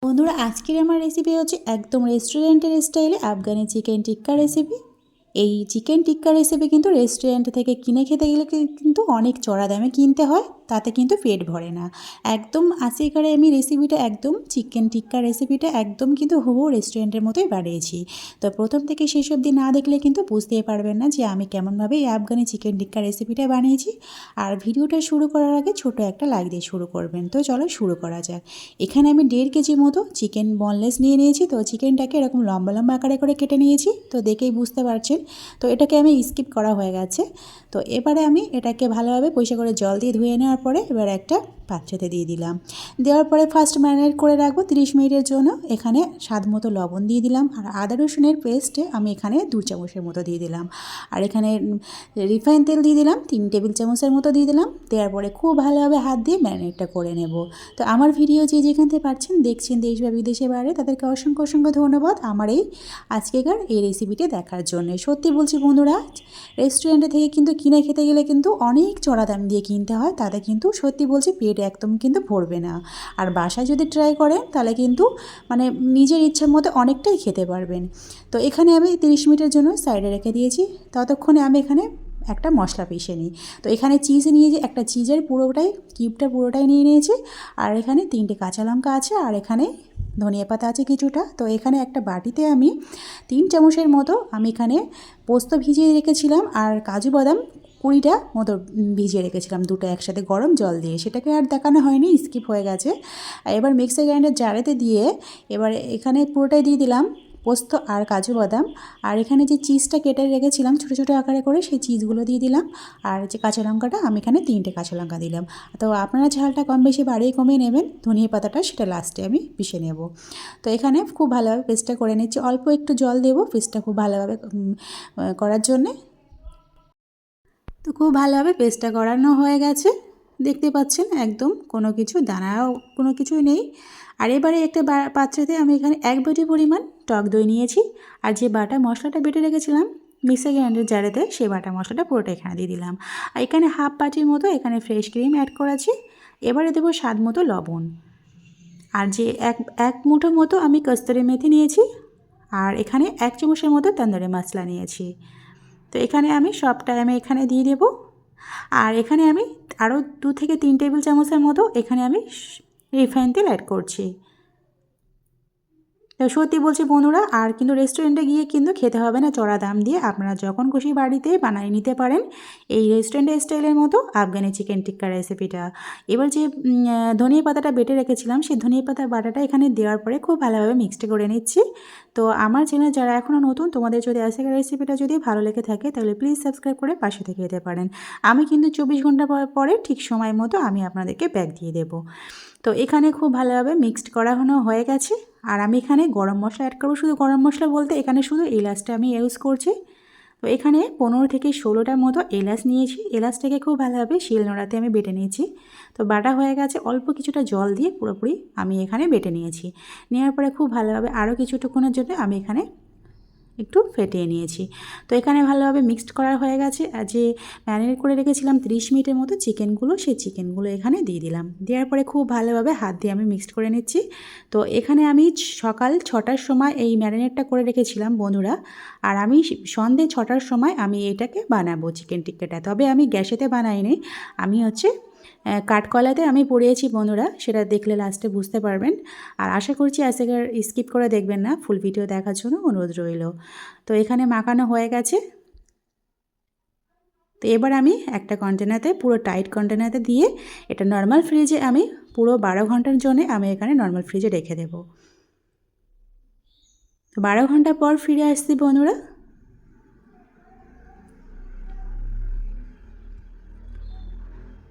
বন্ধুরা, আজকের আমার রেসিপি হচ্ছে একদম রেস্টুরেন্টের স্টাইলে আফগানি চিকেন টিক্কা রেসিপি। এই চিকেন টিক্কা রেসিপি কিন্তু রেস্টুরেন্ট থেকে কিনে খেতে গেলে কিন্তু অনেক চড়া দামে কিনতে হয়, তাতে কিন্তু পেট ভরে না। একদম আজকের আমি রেসিপিটা একদম চিকেন টিক্কা রেসিপিটা একদম কিন্তু হুবহু রেস্টুরেন্টের মতোই বানিয়েছি। তো প্রথম থেকে শেষ অবধি না দেখলে কিন্তু বুঝতেই পারবেন না যে আমি কেমনভাবে এই আফগানি চিকেন টিক্কা রেসিপিটা বানিয়েছি। আর ভিডিওটা শুরু করার আগে ছোট একটা লাইক দিয়ে শুরু করবেন। তো চলো শুরু করা যাক। এখানে আমি 1.5 কেজি মতো চিকেন বনলেস নিয়ে নিয়েছি। তো চিকেনটাকে এরকম লম্বা লম্বা আকারে করে কেটে নিয়েছি, তো দেখেই বুঝতে পারছেন। তো এটাকে আমি স্কিপ করা হয়ে গেছে। তো এবারে আমি এটাকে ভালোভাবে পরিষ্কার করে জল দিয়ে ধুয়ে নেওয়ার পরে এবার একটা পাত্রতে দিয়ে দিলাম। দেওয়ার পরে ফার্স্ট ম্যারিনেট করে রাখবো 30 মিনিটের জন্য। এখানে স্বাদ মতো লবণ দিয়ে দিলাম, আর আদা রসুনের পেস্টে আমি এখানে 2 চামচের মতো দিয়ে দিলাম। আর এখানে রিফাইন তেল দিয়ে দিলাম 3 টেবিল চামচের মতো দিয়ে দিলাম। দেওয়ার পরে খুব ভালোভাবে হাত দিয়ে ম্যারিনেটটা করে নেব। তো আমার ভিডিও যে যেখান থেকে পাচ্ছেন দেখছেন দেশ বা বিদেশে বাইরে, তাদেরকে অসংখ্য অসংখ্য ধন্যবাদ আমার এই আজকেকার এই রেসিপিটা দেখার জন্য। সত্যি বলছি বন্ধুরা, রেস্টুরেন্টে থেকে কিন্তু কিনে খেতে গেলে কিন্তু অনেক চড়া দাম দিয়ে কিনতে হয়, তাতে কিন্তু সত্যি বলছি পেট একদম কিন্তু ভরবে না। আর বাসায় যদি ট্রাই করেন তাহলে কিন্তু মানে নিজের ইচ্ছা মতো অনেকটাই খেতে পারবেন। তো এখানে আমি 30 মিনিটের জন্য সাইডে রেখে দিয়েছি। ততক্ষণে আমি এখানে একটা মশলা পিষে নিই। তো এখানে চিজ নিয়েছি, একটা চিজের কিউবটা পুরোটাই নিয়ে নিয়েছি। আর এখানে 3টে কাঁচা লঙ্কা আছে, আর এখানে ধনিয়া পাতা আছে কিছুটা। তো এখানে একটা বাটিতে আমি 3 চামচের মতো আমি এখানে পোস্ত ভিজিয়ে রেখেছিলাম, আর কাজু বাদাম 20টা মতো ভিজিয়ে রেখেছিলাম, দুটো একসাথে গরম জল দিয়ে। সেটাকে আর দেখানো হয়নি, স্কিপ হয়ে গেছে। এবার মিক্সার গ্রাইন্ডার জারেতে দিয়ে এবার এখানে পুরোটাই দিয়ে দিলাম পোস্ত আর কাজু বাদাম। আর এখানে যে চিজটা কেটে রেখেছিলাম ছোটো ছোটো আকারে করে, সেই চিজগুলো দিয়ে দিলাম। আর যে কাঁচা লঙ্কাটা আমি এখানে 3টে কাঁচা লঙ্কা দিলাম। তো আপনারা ঝালটা কম বেশি বাড়িয়ে কমিয়ে নেবেন। ধনিয়া পাতাটা সেটা লাস্টে আমি পিষে নেব। তো এখানে খুব ভালোভাবে পেস্টটা করে নিচ্ছি। অল্প একটু জল দেবো পেস্টটা খুব ভালোভাবে করার জন্যে। তো খুব ভালোভাবে পেস্টটা করানো হয়ে গেছে, দেখতে পাচ্ছেন একদম কোনো কিছু দানাও কোনো কিছুই নেই। আর এবারে একটা পাত্রতে আমি এখানে 1 বাটি পরিমাণ টক দই নিয়েছি। আর যে বাটা মশলাটা বেটে রেখেছিলাম মিক্সার গ্রাইন্ডার জারেতে, সেই বাটা মশলাটা পুরোটা এখানে দিয়ে দিলাম। আর এখানে হাফ বাটির মতো এখানে ফ্রেশ ক্রিম অ্যাড করেছি। এবারে দেবো স্বাদ মতো লবণ। আর যে এক মুঠো মতো আমি কস্তুরি মেথি নিয়েছি। আর এখানে 1 চামচের মতো তন্দুরি মশলা নিয়েছি। তো এখানে আমি সবটা আমি এখানে দিয়ে দেব। আর এখানে আমি আরও 2 থেকে 3 টেবিল চামচের মতো এখানে আমি রিফাইন তেল অ্যাড করছি। তো সত্যি বলছি বন্ধুরা, আর কিন্তু রেস্টুরেন্টে গিয়ে কিন্তু খেতে হবে না চড়া দাম দিয়ে। আপনারা যখন খুশি বাড়িতে বানিয়ে নিতে পারেন এই রেস্টুরেন্টের স্টাইলের মতো আফগানি চিকেন টিক্কা রেসিপিটা। এবার যে ধনিয়া পাতাটা বেটে রেখেছিলাম, সেই ধনিয়া পাতার বাটাটা এখানে দেওয়ার পরে খুব ভালোভাবে মিক্সড করে নিচ্ছি। তো আমার চ্যানেল যারা এখনও নতুন, তোমাদের যদি আজকের রেসিপিটা যদি ভালো লেগে থাকে তাহলে প্লিজ সাবস্ক্রাইব করে পাশে থেকে যেতে পারেন। আমি কিন্তু 24 ঘন্টা পরে ঠিক সময় মতো আমি আপনাদেরকে ব্যাক দিয়ে দেবো। তো এখানে খুব ভালোভাবে মিক্সড করানো হয়ে গেছে। আর আমি এখানে গরম মশলা অ্যাড করবো। শুধু গরম মশলা বলতে এখানে শুধু এলাচটা আমি ইউজ করছি। তো এখানে 15 থেকে 16টার মতো এলাচ নিয়েছি। এলাচটাকে খুব ভালোভাবে শিলনোড়াতে আমি বেটে নিয়েছি। তো বাটা হয়ে গেছে, অল্প কিছুটা জল দিয়ে পুরোপুরি আমি এখানে বেটে নিয়েছি। নেওয়ার পরে খুব ভালোভাবে আরও কিছুটুকুনের জন্য আমি এখানে একটু ফেটিয়ে নিয়েছি। তো এখানে ভালোভাবে মিক্সড করা হয়ে গেছে। আর যে ম্যারিনেট করে রেখেছিলাম 30 মিনিটের মতো চিকেনগুলো, সেই চিকেনগুলো এখানে দিয়ে দিলাম। দেওয়ার পরে খুব ভালোভাবে হাত দিয়ে আমি মিক্সড করে নিচ্ছি। তো এখানে আমি সকাল 6টার সময় এই ম্যারিনেটটা করে রেখেছিলাম বন্ধুরা। আর আমি সন্ধ্যে 6টার সময় আমি এটাকে বানাবো চিকেন টিক্কাটা। তবে আমি গ্যাসেতে বানাইনি, আমি হচ্ছে কাঠকলাতে আমি পড়িয়েছি বন্ধুরা, সেটা দেখলে লাস্টে বুঝতে পারবেন। আর আশা করছি আজকের স্কিপ করে দেখবেন না, ফুল ভিডিও দেখার জন্য অনুরোধ রইল। তো এখানে মাখানো হয়ে গেছে। তো এবার আমি একটা কন্টেনারে, পুরো টাইট কন্টেনারে দিয়ে এটা নর্মাল ফ্রিজে আমি পুরো 12 ঘন্টার জন্য আমি এখানে নর্মাল ফ্রিজে রেখে দেব। তো 12 ঘন্টা পর ফিরে আসছি বন্ধুরা।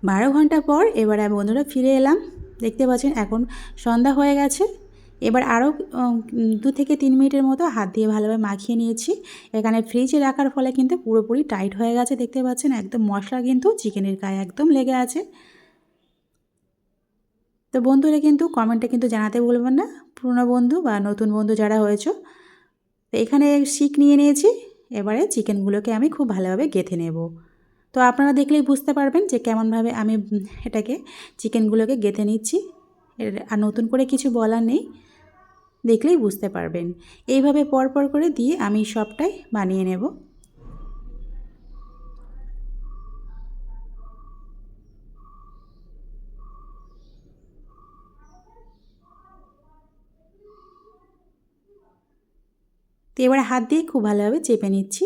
12 ঘন্টা পর এবার আমি বন্ধুরা ফিরে এলাম। দেখতে পাচ্ছেন এখন সন্ধ্যা হয়ে গেছে। এবার আরও 2 থেকে 3 মিনিটের মতো হাত দিয়ে ভালোভাবে মাখিয়ে নিয়েছি। এখানে ফ্রিজে রাখার ফলে কিন্তু পুরোপুরি টাইট হয়ে গেছে। দেখতে পাচ্ছেন একদম মশলা কিন্তু চিকেনের গায়ে একদম লেগে আছে। তো বন্ধুরা কিন্তু কমেন্টে কিন্তু জানাতে ভুলবেন না, পুরনো বন্ধু বা নতুন বন্ধু যারা হয়েছে। তো এখানে শিক নিয়ে নিয়েছি। এবারে চিকেনগুলোকে আমি খুব ভালোভাবে গেঁথে নেব। তো আপনারা দেখলেই বুঝতে পারবেন যে কেমনভাবে আমি এটাকে চিকেনগুলোকে গেঁথে নিচ্ছি। আর নতুন করে কিছু বলার নেই। দেখলেই বুঝতে পারবেন। এইভাবে পরপর করে দিয়ে আমি সবটাই বানিয়ে নেব। তো এবারে হাত দিয়ে খুব ভালোভাবে চেপে নিচ্ছি।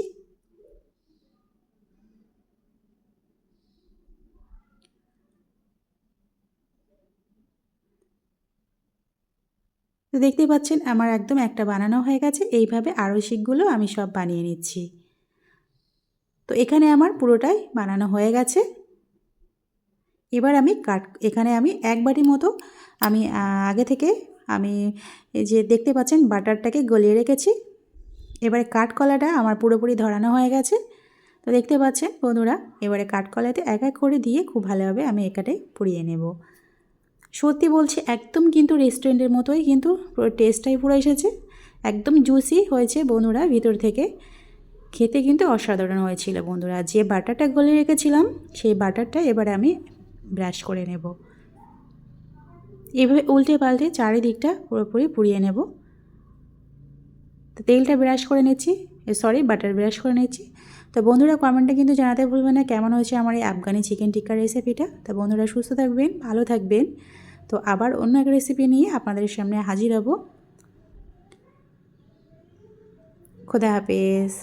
তো দেখতেই পাচ্ছেন আমার একদম একটা বানানো হয়ে গেছে। এইভাবে আরও শিকগুলো আমি সব বানিয়ে নিচ্ছি। তো এখানে আমার পুরোটাই বানানো হয়ে গেছে। এবার আমি এখানে আমি 1 বাটি মতো আমি আগে থেকে আমি এই যে দেখতে পাচ্ছেন বাটারটাকে গলিয়ে রেখেছি। এবারে কাঠকলাটা আমার পুরোপুরি ধরানো হয়ে গেছে। তো দেখতে পাচ্ছেন বন্ধুরা, এবারে কাঠকলাতে এক এক করে দিয়ে খুব ভালোভাবে আমি এটাই পুড়িয়ে নেব। সত্যি বলছি একদম কিন্তু রেস্টুরেন্টের মতোই কিন্তু পুরো টেস্টটাই পুরো এসেছে। একদম জুসি হয়েছে বন্ধুরা ভিতর থেকে। খেতে কিন্তু অসাধারণ হয়েছিল বন্ধুরা। যে বাটারটা গলিয়ে রেখেছিলাম সেই বাটারটা এবারে আমি ব্রাশ করে নেব। এভাবে উল্টে পাল্টে চারিদিকটা পুরোপুরি পুড়িয়ে নেব। তো তেলটা ব্রাশ করে নিচ্ছি, বাটার ব্রাশ করে নিচ্ছি। তো বন্ধুরা কমেন্টে কিন্তু জানাতে ভুলবেন না কেমন হয়েছে আমার এই আফগানি চিকেন টিক্কা রেসিপিটা। তো বন্ধুরা সুস্থ থাকবেন, ভালো থাকবেন। তো আবার অন্য এক রেসিপি নিয়ে আপনাদের সামনে হাজির হব। খোদা হাফেজ।